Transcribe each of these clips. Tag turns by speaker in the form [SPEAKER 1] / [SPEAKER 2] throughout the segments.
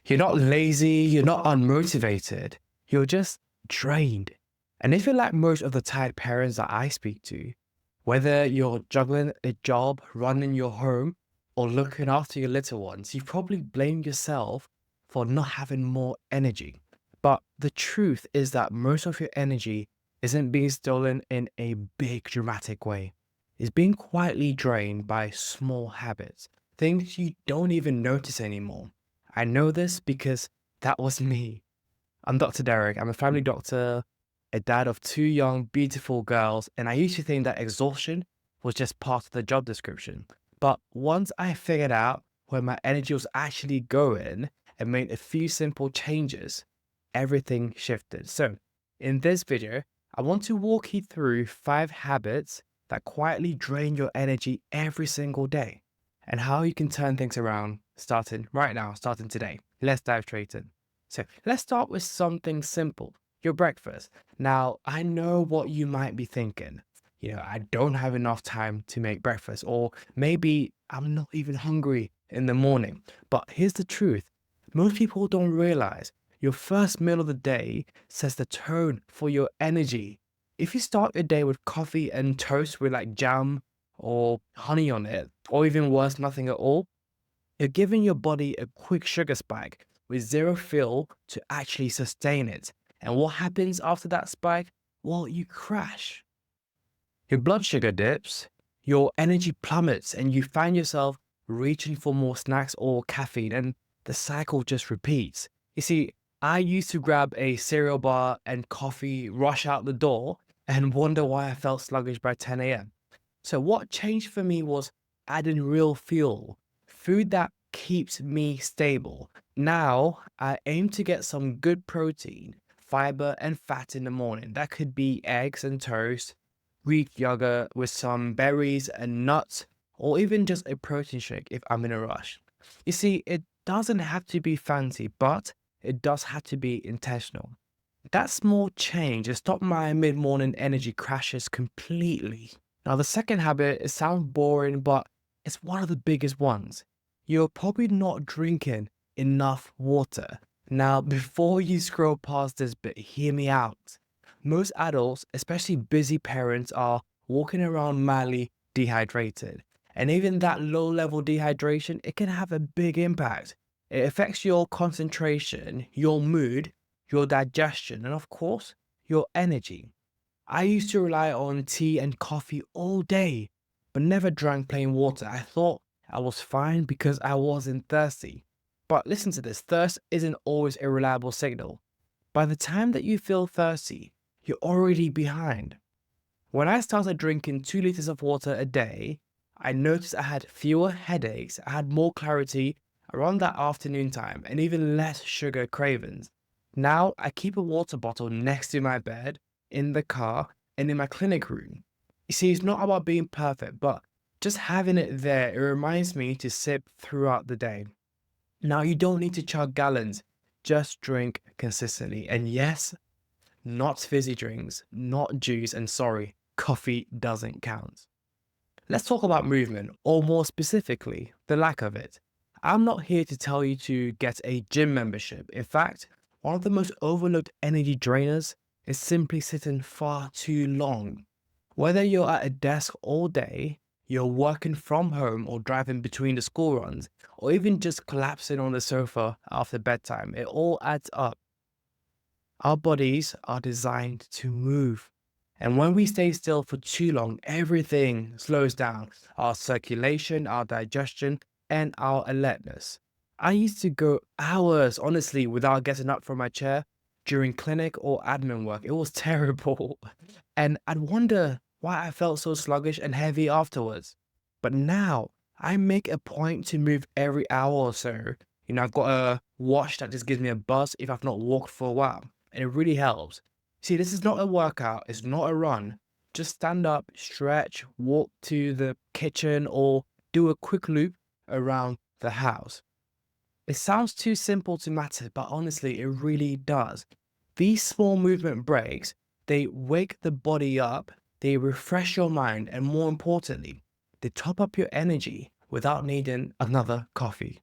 [SPEAKER 1] You're not lazy, you're not unmotivated, you're just drained. And if you're like most of the tired parents that I speak to, whether you're juggling a job, running your home, or looking after your little ones, you probably blame yourself for not having more energy. But the truth is that most of your energy isn't being stolen in a big dramatic way. It's being quietly drained by small habits, things you don't even notice anymore. I know this because that was me. I'm Dr. Derek. I'm a family doctor, a dad of two young, beautiful girls, and I used to think that exhaustion was just part of the job description. But once I figured out where my energy was actually going and made a few simple changes, everything shifted. So, in this video, I want to walk you through 5 habits that quietly drain your energy every single day and how you can turn things around starting right now, starting today. Let's dive straight in. So let's start with something simple, your breakfast. Now, I know what you might be thinking. I don't have enough time to make breakfast, or maybe I'm not even hungry in the morning. But here's the truth. Most people don't realize your first meal of the day sets the tone for your energy. If you start your day with coffee and toast with like jam or honey on it, or even worse, nothing at all, you're giving your body a quick sugar spike with zero fuel to actually sustain it. And what happens after that spike? Well, you crash. Your blood sugar dips, your energy plummets, and you find yourself reaching for more snacks or caffeine, and the cycle just repeats. You see, I used to grab a cereal bar and coffee, rush out the door, and wonder why I felt sluggish by 10 a.m. So, what changed for me was adding real fuel, food that keeps me stable. Now, I aim to get some good protein, fiber, and fat in the morning. That could be eggs and toast, Greek yogurt with some berries and nuts, or even just a protein shake if I'm in a rush. You see, it doesn't have to be fancy, but it does have to be intentional. That small change has stopped my mid morning energy crashes completely. Now, the second habit, it sounds boring, but it's one of the biggest ones. You're probably not drinking enough water. Now, before you scroll past this bit, hear me out. Most adults, especially busy parents, are walking around madly dehydrated. And even that low level dehydration, it can have a big impact. It affects your concentration, your mood, your digestion, and of course, your energy. I used to rely on tea and coffee all day, but never drank plain water. I thought I was fine because I wasn't thirsty. But listen to this, thirst isn't always a reliable signal. By the time that you feel thirsty, you're already behind. When I started drinking 2 liters of water a day, I noticed I had fewer headaches, I had more clarity around that afternoon time, and even less sugar cravings. Now I keep a water bottle next to my bed, in the car, and in my clinic room. You see, it's not about being perfect, but just having it there, it reminds me to sip throughout the day. Now, you don't need to chug gallons, just drink consistently. And yes, not fizzy drinks, not juice, and sorry, coffee doesn't count. Let's talk about movement, or more specifically, the lack of it. I'm not here to tell you to get a gym membership. In fact, one of the most overlooked energy drainers is simply sitting far too long. Whether you're at a desk all day, you're working from home or driving between the school runs, or even just collapsing on the sofa after bedtime, it all adds up. Our bodies are designed to move. And when we stay still for too long, everything slows down. Our circulation, our digestion, and our alertness. I used to go hours, honestly, without getting up from my chair during clinic or admin work. It was terrible. And I'd wonder why I felt so sluggish and heavy afterwards. But now I make a point to move every hour or so. I've got a watch that just gives me a buzz if I've not walked for a while. And it really helps. See, this is not a workout, it's not a run. Just stand up, stretch, walk to the kitchen, or do a quick loop around the house. It sounds too simple to matter, but honestly, it really does. These small movement breaks, they wake the body up, they refresh your mind, and more importantly, they top up your energy without needing another coffee.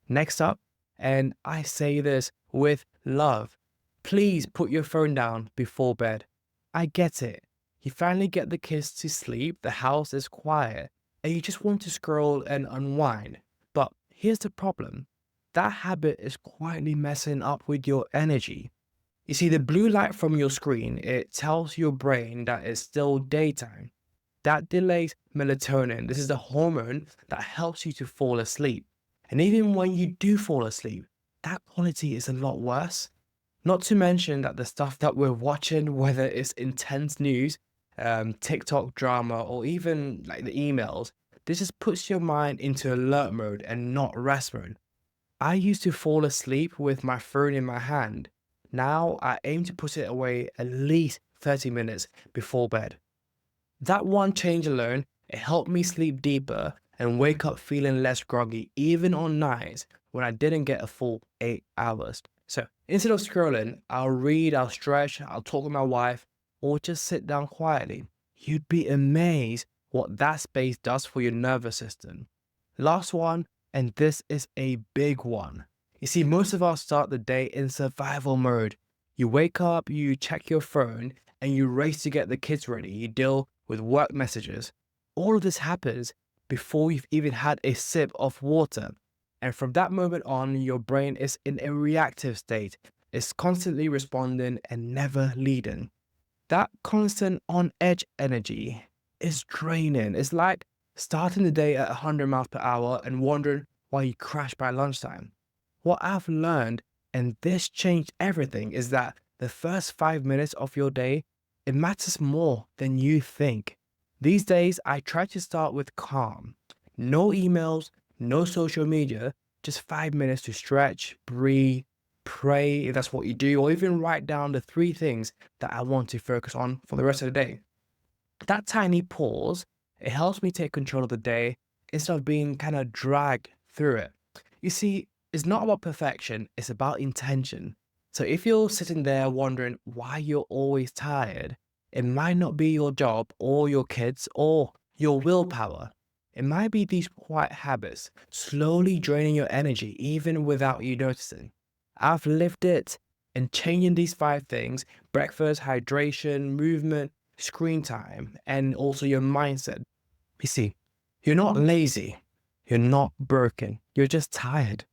[SPEAKER 1] Next up, And I say this with love. Please put your phone down before bed. I get it. You finally get the kids to sleep, the house is quiet, and you just want to scroll and unwind. But here's the problem. That habit is quietly messing up with your energy. You see, the blue light from your screen, it tells your brain that it's still daytime. That delays melatonin. This is the hormone that helps you to fall asleep. And even when you do fall asleep, that quality is a lot worse. Not to mention that the stuff that we're watching, whether it's intense news, TikTok drama, or even like the emails, this just puts your mind into alert mode and not rest mode. I used to fall asleep with my phone in my hand. Now I aim to put it away at least 30 minutes before bed. That one change alone, it helped me sleep deeper and wake up feeling less groggy, even on nights when I didn't get a full 8 hours. So instead of scrolling, I'll read, I'll stretch, I'll talk with my wife, or just sit down quietly. You'd be amazed what that space does for your nervous system. Last one, and this is a big one. You see, most of us start the day in survival mode. You wake up, you check your phone, and you race to get the kids ready. You deal with work messages. All of this happens before you've even had a sip of water. And from that moment on, your brain is in a reactive state. It's constantly responding and never leading. That constant on edge energy is draining. It's like starting the day at 100 miles per hour and wondering why you crash by lunchtime. What I've learned, and this changed everything, is that the first 5 minutes of your day, it matters more than you think. These days, I try to start with calm. No emails, no social media, just 5 minutes to stretch, breathe, pray if that's what you do, or even write down the 3 things that I want to focus on for the rest of the day. That tiny pause, it helps me take control of the day instead of being kind of dragged through it. You see, it's not about perfection, it's about intention. So if you're sitting there wondering why you're always tired, it might not be your job or your kids or your willpower. It might be these quiet habits slowly draining your energy even without you noticing. I've lived it, and changing these 5 things: breakfast, hydration, movement, screen time, and also your mindset. You see, you're not lazy, you're not broken, you're just tired.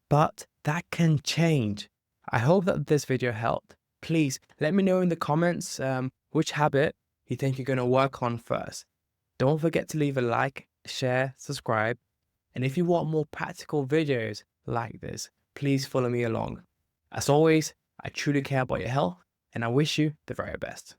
[SPEAKER 1] But that can change. I hope that this video helped. Please let me know in the comments which habit you think you're going to work on first. Don't forget to leave a like, share, subscribe. And if you want more practical videos like this, please follow me along. As always, I truly care about your health and I wish you the very best.